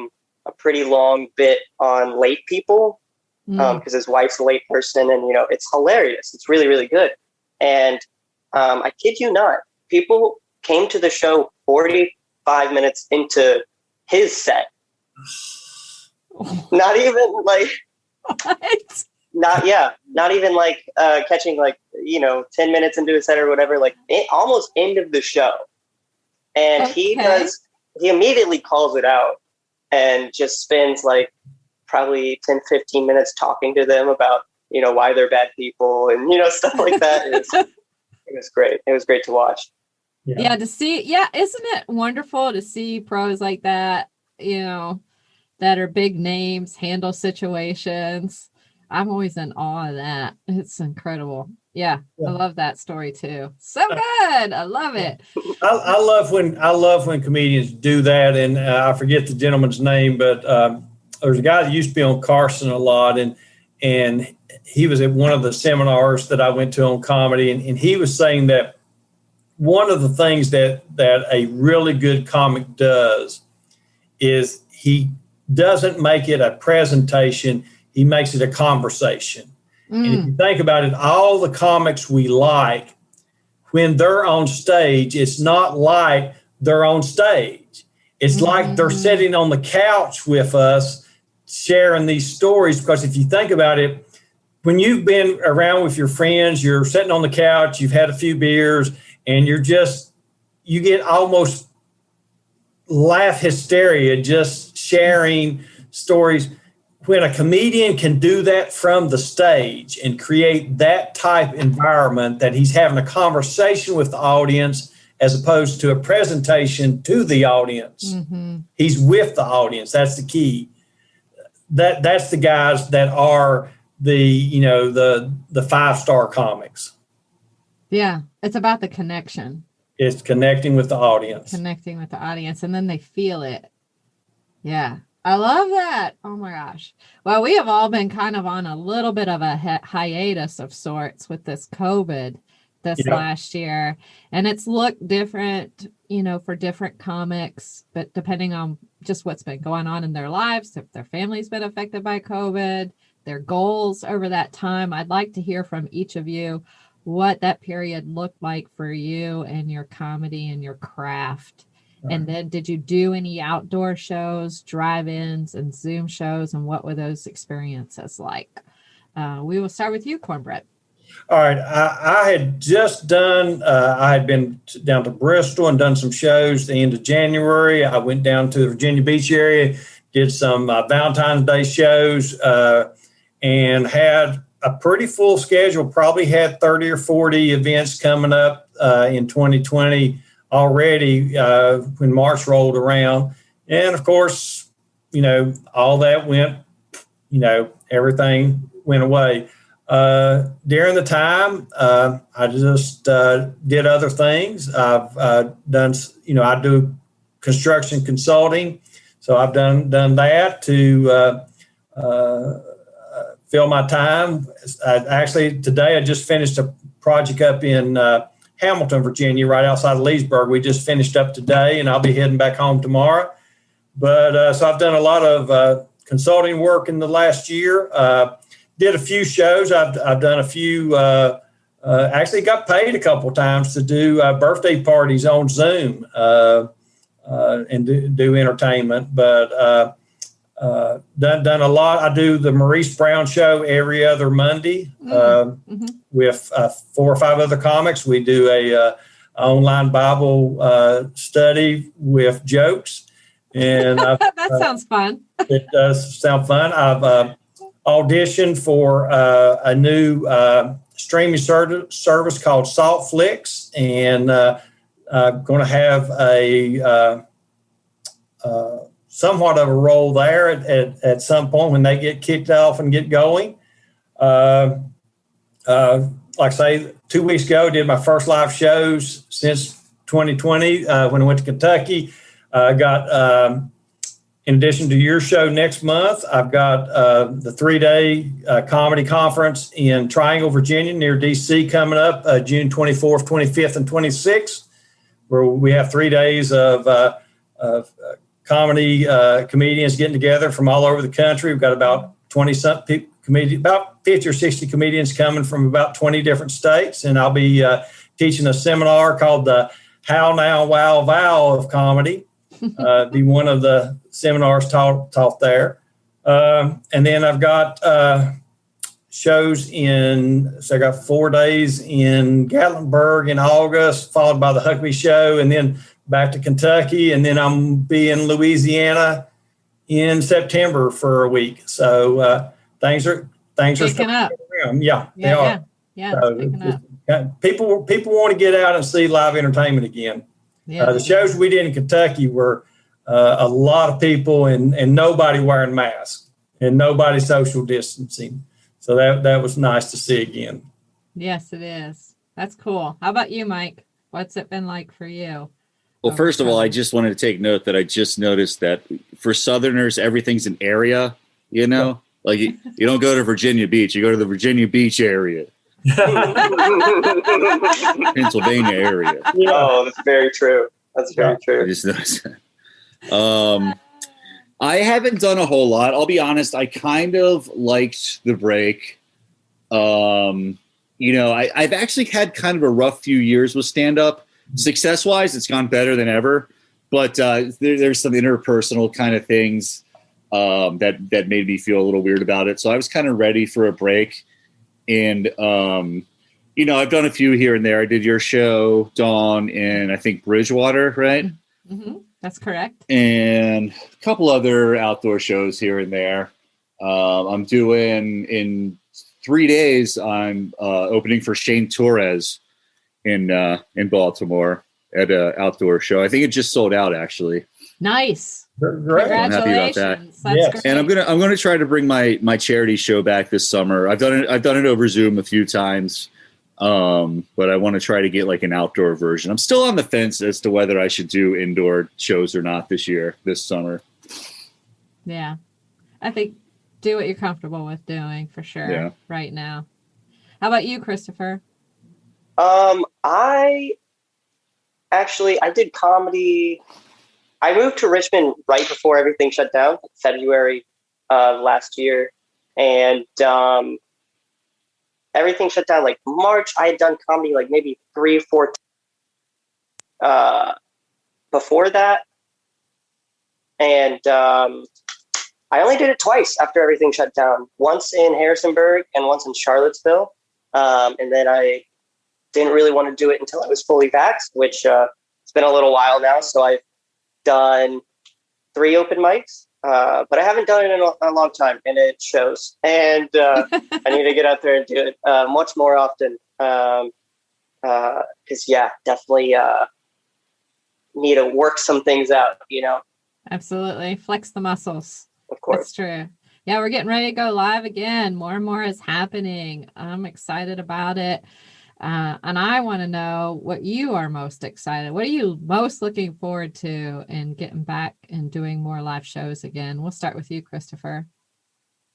pretty long bit on late people because his wife's a late person, and it's hilarious. It's really, really good. And I kid you not, people came to the show 45 minutes into his set. Not even like what? Not even like catching 10 minutes into a set or whatever, like almost end of the show. And he immediately calls it out and just spends like probably 10, 15 minutes talking to them about, why they're bad people and, stuff like that. It was great. It was great to watch. Yeah, to see. Yeah. Isn't it wonderful to see pros like that, that are big names, handle situations? I'm always in awe of that. It's incredible. Yeah, I love that story too. So good. I love it. I love when comedians do that. And I forget the gentleman's name, but there's a guy that used to be on Carson a lot, and he was at one of the seminars that I went to on comedy, and he was saying that one of the things that a really good comic does is he doesn't make it a presentation. He makes it a conversation. And if you think about it, all the comics we like, when they're on stage, it's not like they're on stage. It's like they're sitting on the couch with us, sharing these stories. Because if you think about it, when you've been around with your friends, you're sitting on the couch, you've had a few beers, and you get almost laugh hysteria just sharing stories. When a comedian can do that from the stage and create that type environment that he's having a conversation with the audience as opposed to a presentation to the audience, he's with the audience. That's the key. That's the guys that are the 5-star comics. Yeah, it's about the connection. It's connecting with the audience. And then they feel it. Yeah. I love that. Oh my gosh. Well, we have all been kind of on a little bit of a hiatus of sorts with this COVID this last year. And it's looked different, for different comics, but depending on just what's been going on in their lives, if their family's been affected by COVID, their goals over that time. I'd like to hear from each of you what that period looked like for you and your comedy and your craft. And then did you do any outdoor shows, drive-ins, and Zoom shows? And what were those experiences like? We will start with you, Cornbread. All right. I had just done, I had been down to Bristol and done some shows the end of January. I went down to the Virginia Beach area, did some Valentine's Day shows, and had a pretty full schedule. Probably had 30 or 40 events coming up in 2020 already when March rolled around. And of course, all that went, everything went away. During the time, I just did other things. I've done, I do construction consulting. So I've done that to fill my time. Today I just finished a project up in Hamilton, Virginia, right outside of Leesburg. We just finished up today, and I'll be heading back home tomorrow. But so I've done a lot of consulting work in the last year. Did a few shows. I've done a few. Actually, got paid a couple of times to do birthday parties on Zoom and do entertainment. But done a lot. I do the Maurice Brown show every other Monday with 4 or 5 other comics. We do a online Bible study with jokes, and that sounds fun. It does sound fun. I've auditioned for a new streaming service called Salt Flicks, and going to have a somewhat of a role there at some point when they get kicked off and get going. Like I say, 2 weeks ago, did my first live shows since 2020 when I went to Kentucky. Got in addition to your show next month, I've got the 3-day comedy conference in Triangle, Virginia, near D.C. coming up June 24th, 25th, and 26th, where we have 3 days of comedy comedians getting together from all over the country. We've got about 20-something about 50 or 60 comedians coming from about 20 different states, and I'll be teaching a seminar called the How Now Wow Wow of Comedy. Be one of the seminars taught there. And then I've got shows so I got 4 days in Gatlinburg in August, followed by the Huckabee show, and then back to Kentucky. And then I'm be in Louisiana in September for a week. So things are picking up. Yeah, they are. Yeah, so picking up. People want to get out and see live entertainment again. Yeah, the shows we did in Kentucky were a lot of people and nobody wearing masks and nobody social distancing. So that was nice to see again. Yes, it is. That's cool. How about you, Mike? What's it been like for you? Well, first of all, I just wanted to take note that I just noticed that for Southerners, everything's an area, like you don't go to Virginia Beach, you go to the Virginia Beach area. Pennsylvania area. Oh, that's very true. That's very true. I just noticed that. I haven't done a whole lot. I'll be honest. I kind of liked the break. I've actually had kind of a rough few years with stand-up. Success-wise, it's gone better than ever. But there's some interpersonal kind of things that made me feel a little weird about it. So I was kind of ready for a break. And, I've done a few here and there. I did your show, Dawn, in, I think, Bridgewater, right? Mm-hmm. That's correct. And a couple other outdoor shows here and there. I'm doing, in 3 days, I'm opening for Shane Torres in Baltimore at an outdoor show. I think it just sold out, actually. Nice. Great. I'm happy about that. That's great. And I'm gonna try to bring my charity show back this summer. I've done it over Zoom a few times, but I want to try to get like an outdoor version. I'm still on the fence as to whether I should do indoor shows or not this summer. Yeah, I think do what you're comfortable with doing for sure. Yeah. Right now. How about you, Christopher? I did comedy. I moved to Richmond right before everything shut down, February of last year. And everything shut down like March. I had done comedy like maybe 3 or 4 before that. And I only did it twice after everything shut down. Once in Harrisonburg and once in Charlottesville. And then I didn't really want to do it until I was fully vaxxed, which it's been a little while now. So I've done 3 open mics, but I haven't done it in a long time, and it shows. And I need to get out there and do it much more often. Because definitely need to work some things out, Absolutely. Flex the muscles. Of course. That's true. Yeah, we're getting ready to go live again. More and more is happening. I'm excited about it. And I want to know what you are most excited. What are you most looking forward to in getting back and doing more live shows again? We'll start with you, Christopher.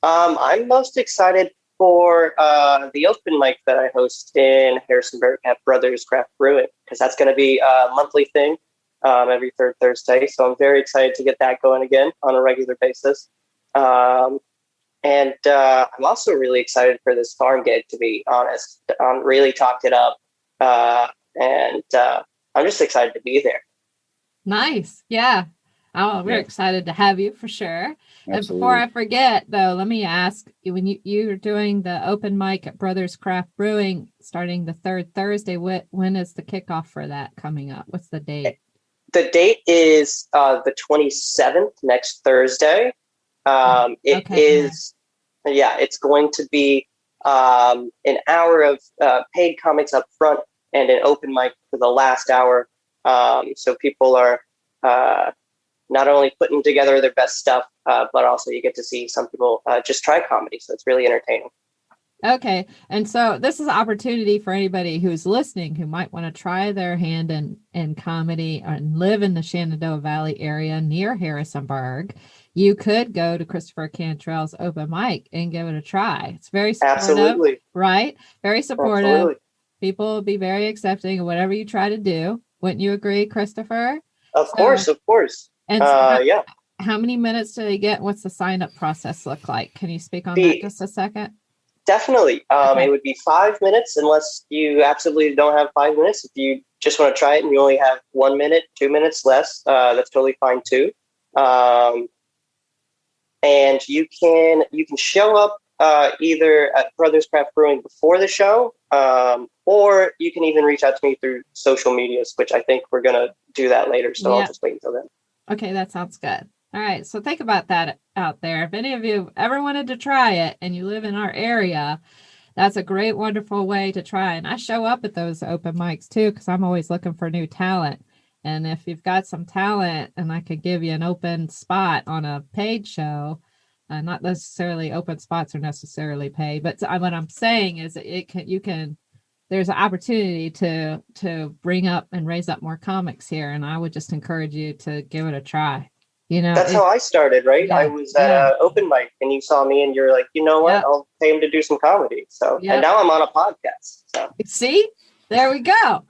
I'm most excited for the open mic that I host in Harrisonburg at Brothers Craft Brewing, because that's going to be a monthly thing every third Thursday. So I'm very excited to get that going again on a regular basis. And I'm also really excited for this farm gig, to be honest. Really talked it up. And I'm just excited to be there. Nice. Yeah. Oh, we're excited to have you for sure. Absolutely. And before I forget, though, let me ask, when you're doing the open mic at Brothers Craft Brewing starting the third Thursday, when is the kickoff for that coming up? What's the date? The date is the 27th, next Thursday. It's going to be an hour of paid comics up front and an open mic for the last hour. So people are not only putting together their best stuff, but also you get to see some people just try comedy. So it's really entertaining. Okay. And so this is an opportunity for anybody who's listening who might want to try their hand in comedy and live in the Shenandoah Valley area near Harrisonburg. You could go to Christopher Cantrell's open mic and give it a try. It's very supportive, Absolutely. Right? Very supportive. Absolutely. People will be very accepting of whatever you try to do. Wouldn't you agree, Christopher? Of course. And how many minutes do they get? What's the sign-up process look like? Can you speak on that just a second? Definitely. Okay. It would be 5 minutes unless you absolutely don't have 5 minutes. If you just want to try it and you only have 1 minute, 2 minutes less, that's totally fine too. And you can show up either at Brothers Craft Brewing before the show, or you can even reach out to me through social medias, which I think we're going to do that later. So I'll just wait until then. Okay, that sounds good. All right, so think about that out there. If any of you ever wanted to try it and you live in our area, that's a great, wonderful way to try. And I show up at those open mics too, because I'm always looking for new talent. And if you've got some talent and I could give you an open spot on a paid show, not necessarily open spots are necessarily paid, but what I'm saying is there's an opportunity to bring up and raise up more comics here. And I would just encourage you to give it a try. That's how I started, right? Yeah, I was at an open mic and you saw me and you're like, you know what? Yeah. I'll pay him to do some comedy. So, and now I'm on a podcast. So see, there we go.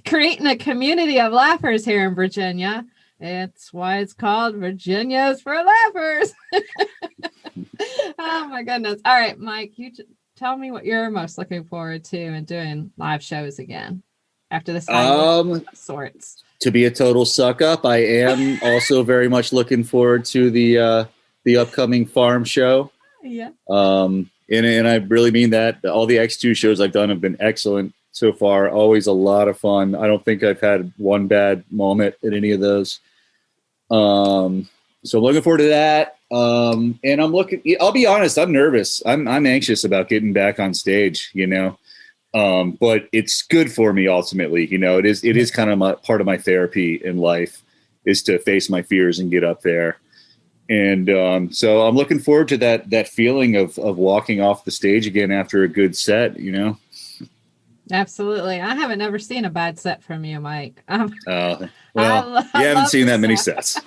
Creating a community of laughers here in Virginia. It's why it's called Virginia's for Laughers. Oh my goodness. All right, Mike, you tell me what you're most looking forward to in doing live shows again after this of sorts. To be a total suck up, I am also very much looking forward to the upcoming farm show. Yeah. And I really mean that. All the X2 shows I've done have been excellent so far. Always a lot of fun. I don't think I've had one bad moment at any of those. So I'm looking forward to that. And I'll be honest, I'm nervous. I'm anxious about getting back on stage, but it's good for me ultimately. It is kind of part of my therapy in life is to face my fears and get up there. And so I'm looking forward to that feeling of walking off the stage again after a good set, Absolutely. I haven't ever seen a bad set from you, Mike. Well, you haven't seen that many sets.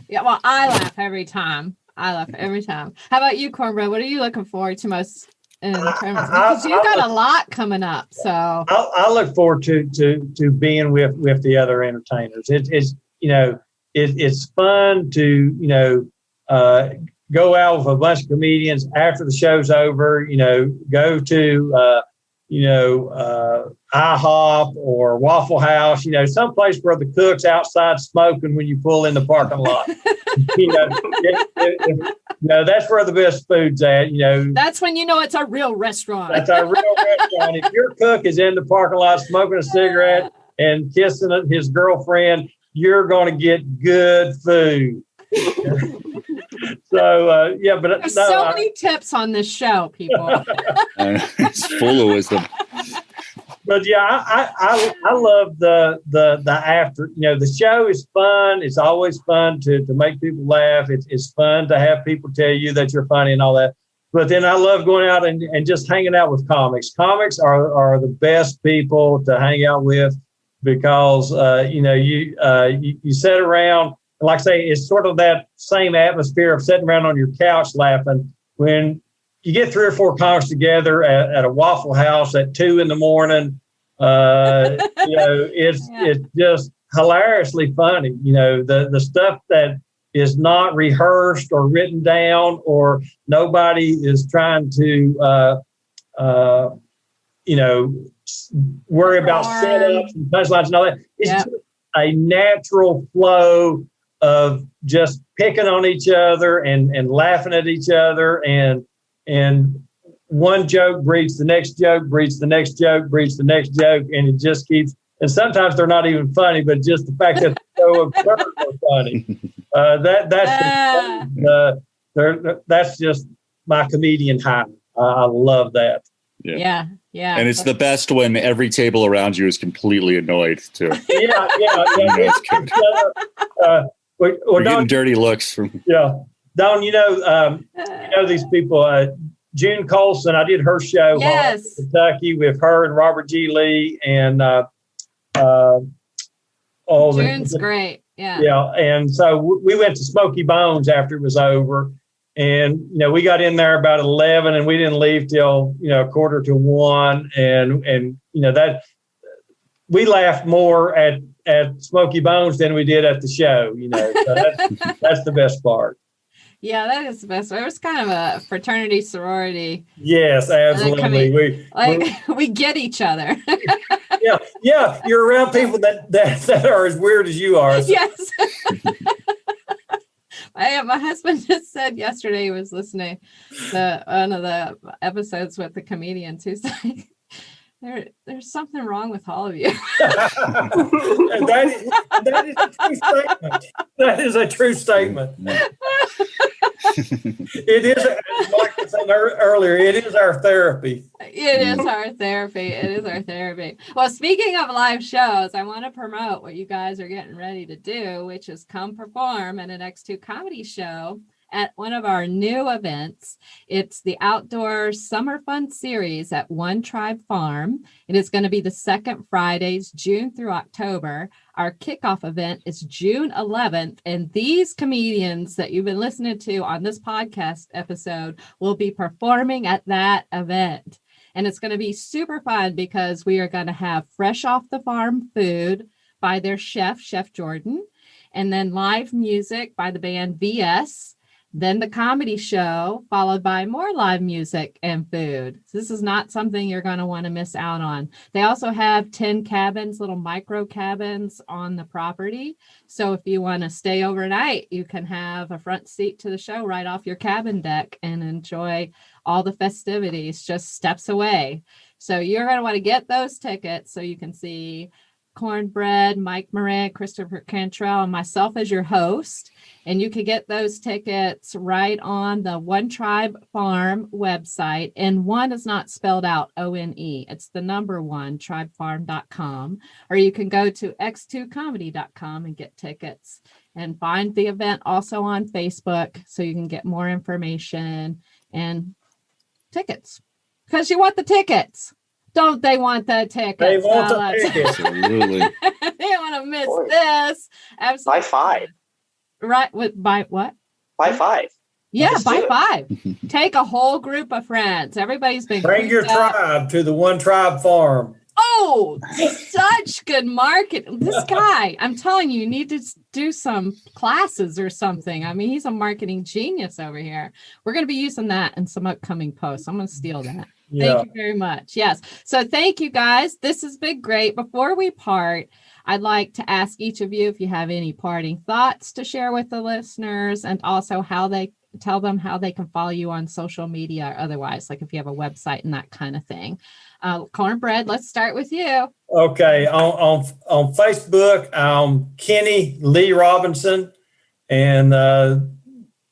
Yeah, well, I laugh every time. How about you, Cornbread? What are you looking forward to most in terms because you've got a lot coming up. So I look forward to being with the other entertainers. It's fun to go out with a bunch of comedians after the show's over. Go to IHOP or Waffle House. Someplace where the cook's outside smoking when you pull in the parking lot. That's where the best food's at. That's when you know it's a real restaurant. That's our real restaurant. If your cook is in the parking lot smoking a cigarette and kissing his girlfriend, you're going to get good food. So but there's so many tips on this show, people. It's full of wisdom. But I love the after. The show is fun. It's always fun to make people laugh. It's fun to have people tell you that you're funny and all that. But then I love going out and just hanging out with comics. Comics are the best people to hang out with because you sit around. Like I say, it's sort of that same atmosphere of sitting around on your couch laughing. When you get 3 or 4 comics together at a Waffle House at 2 a.m, it's just hilariously funny. The stuff that is not rehearsed or written down, or nobody is trying to, worry about setups and punchlines and all that. It's just a natural flow of just picking on each other and laughing at each other, and one joke breeds the next joke, breeds the next joke, breeds the next joke, and it just keeps. And sometimes they're not even funny, but just the fact that they're so absurd are funny. That's just my comedian high. I love that. Yeah. And it's the best when every table around you is completely annoyed too. Yeah. That's good. We're getting dirty looks from. Yeah, Don. These people. June Colson. I did her show. Yes. In Kentucky with her and Robert G. Lee and. June's great. Yeah. Yeah, and so we went to Smoky Bones after it was over, and we got in there about 11, and we didn't leave till 1:45, and that we laughed more at Smoky Bones than we did at the show. So that's the best part. Yeah, that is the best. It was kind of a fraternity sorority. Yes, absolutely. We get each other. Yeah. You're around people that are as weird as you are. Yes. My husband just said yesterday he was listening to one of the episodes with the comedians. He's like, there's something wrong with all of you. That is a true statement. It is, like I said earlier, it is our therapy. It is our therapy. Well, speaking of live shows, I want to promote what you guys are getting ready to do, which is come perform at an X2 comedy show at one of our new events. It's the Outdoor Summer Fun Series at One Tribe Farm. It is going to be the second Fridays, June through October. Our kickoff event is June 11th, and these comedians that you've been listening to on this podcast episode will be performing at that event. And it's going to be super fun because we are going to have fresh off the farm food by their chef, Chef Jordan, and then live music by the band VS. Then the comedy show, followed by more live music and food. So this is not something you're going to want to miss out on. They also have 10 cabins, little micro cabins on the property. So if you want to stay overnight, you can have a front seat to the show right off your cabin deck and enjoy all the festivities just steps away. So you're going to want to get those tickets so you can see Cornbread, Mike Moran, Christopher Cantrell, and myself as your host. And you can get those tickets right on the One Tribe Farm website. And one is not spelled out ONE. It's the number 1, tribefarm.com. Or you can go to x2comedy.com and get tickets. And find the event also on Facebook so you can get more information and tickets. Because you want the tickets. Don't they want the tickets? They want the tickets. Absolutely. They want to miss this. Absolutely. Buy 5. Right. Buy what? Buy 5. Yeah, Just buy do it. 5. Take a whole group of friends. Everybody's been Bring your creeped out. tribe to the One Tribe Farm. Oh, such good marketing. This guy, I'm telling you, you need to do some classes or something. I mean, he's a marketing genius over here. We're going to be using that in some upcoming posts. I'm going to steal that. Yeah. Thank you very much. Yes. So thank you guys. This has been great. Before we part, I'd like to ask each of you if you have any parting thoughts to share with the listeners, and also how they tell them how they can follow you on social media or otherwise, like if you have a website and that kind of thing. Cornbread, let's start with you. Okay. On Facebook, Kenny Lee Robinson, and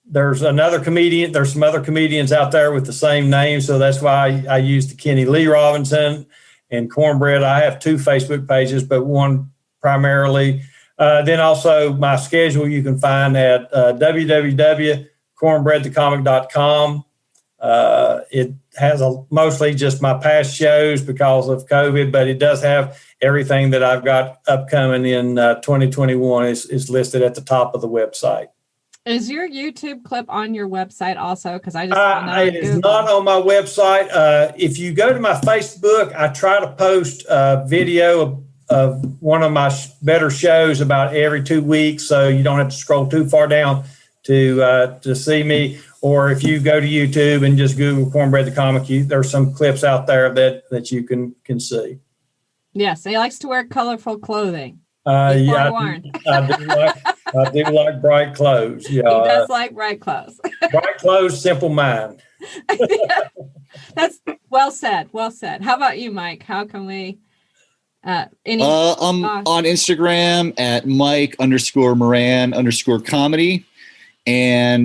there's another comedian. There's some other comedians out there with the same name, so that's why I use the Kenny Lee Robinson. And Cornbread, I have 2 Facebook pages, but one primarily. Then also my schedule you can find at www.cornbreadthecomic.com. It has mostly just my past shows because of COVID, but it does have everything that I've got upcoming in 2021 is listed at the top of the website. Is your YouTube clip on your website also? Because I just it is not on my website. If you go to my Facebook, I try to post a video of one of my better shows about every 2 weeks, so you don't have to scroll too far down to see me. Or if you go to YouTube and just Google Cornbread the Comic, there's some clips out there that you can see. Yes, he likes to wear colorful clothing. Yeah, I do like bright clothes. Yeah, he does like bright clothes. Bright clothes, simple mind. That's well said. Well said. How about you, Mike? How can we? I'm on Instagram at Mike_Moran_comedy.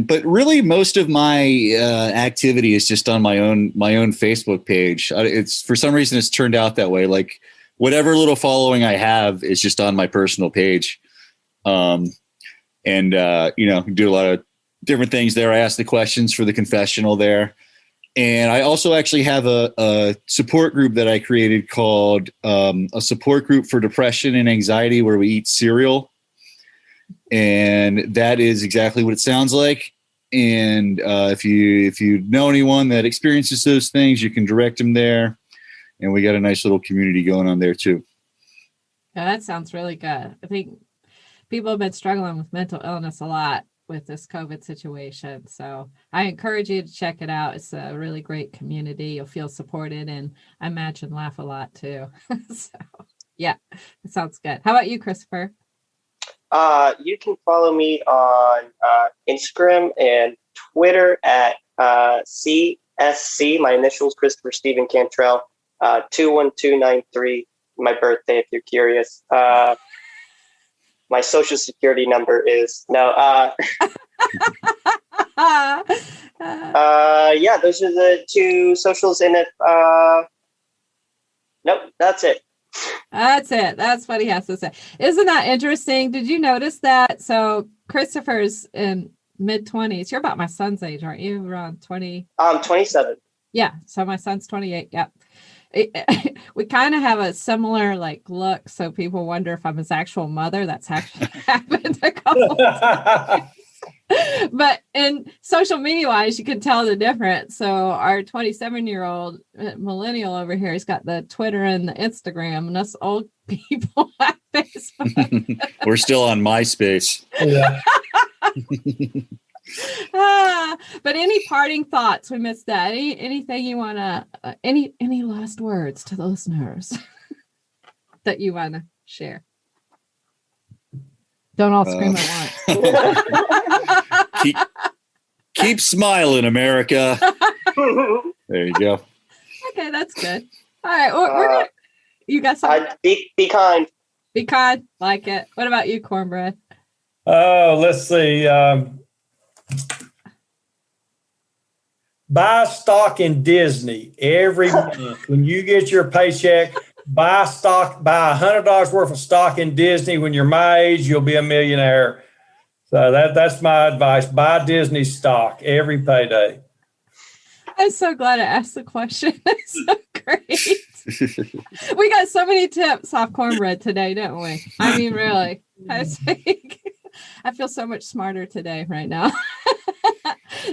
But really most of my activity is just on my own Facebook page. It's for some reason it's turned out that way. Like whatever little following I have is just on my personal page. Do a lot of different things there. I ask the questions for the confessional there. And I also actually have a support group that I created called a support group for depression and anxiety, where we eat cereal. And that is exactly what it sounds like. And if you know anyone that experiences those things, you can direct them there. And we got a nice little community going on there too. Yeah, that sounds really good. I think people have been struggling with mental illness a lot with this COVID situation. So I encourage you to check it out. It's a really great community. You'll feel supported, and I imagine laugh a lot too. So yeah, it sounds good. How about you, Christopher? You can follow me on Instagram and Twitter at CSC. My initials, Christopher Stephen Cantrell, 21293. My birthday, if you're curious. My social security number is yeah, those are the 2 socials. And if nope, that's it. That's it. That's what he has to say. Isn't that interesting? Did you notice that? So Christopher's in mid-20s. You're about my son's age, aren't you? Around 20? 27. Yeah. So my son's 28. Yep. We kind of have a similar look. So people wonder if I'm his actual mother. That's actually happened a couple times. But in social media wise, you can tell the difference. So our 27-year-old millennial over here, he's got the Twitter and the Instagram, and us old people have Facebook. We're still on MySpace. Yeah. But any parting thoughts? We missed that. Anything you want to, any last words to the listeners that you want to share? Don't all scream at once. Keep smiling, America. There you go. Okay, that's good. All right, we're gonna, you got something? Be kind. Be kind. Like it. What about you, Cornbread? Oh, let's see. Buy stock in Disney every month. When you get your paycheck, buy $100 worth of stock in Disney. When you're my age, you'll be a millionaire. So that's my advice. Buy Disney stock every payday. I'm so glad I asked the question. It's so great. We got so many tips off Cornbread today, didn't we? I mean, really. I feel so much smarter today right now.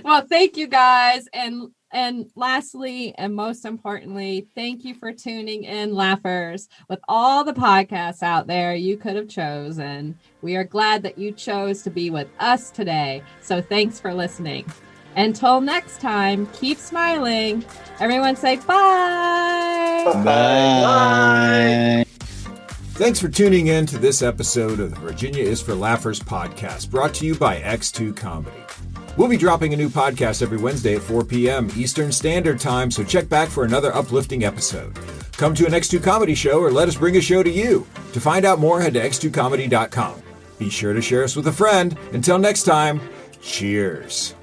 Well, thank you guys. And lastly, and most importantly, thank you for tuning in, Laughers. With all the podcasts out there you could have chosen, we are glad that you chose to be with us today. So thanks for listening. Until next time, keep smiling. Everyone say bye. Bye. Thanks for tuning in to this episode of the Virginia is for Laughers podcast, brought to you by X2 Comedy. We'll be dropping a new podcast every Wednesday at 4 p.m. Eastern Standard Time, so check back for another uplifting episode. Come to an X2 Comedy show or let us bring a show to you. To find out more, head to x2comedy.com. Be sure to share us with a friend. Until next time, cheers.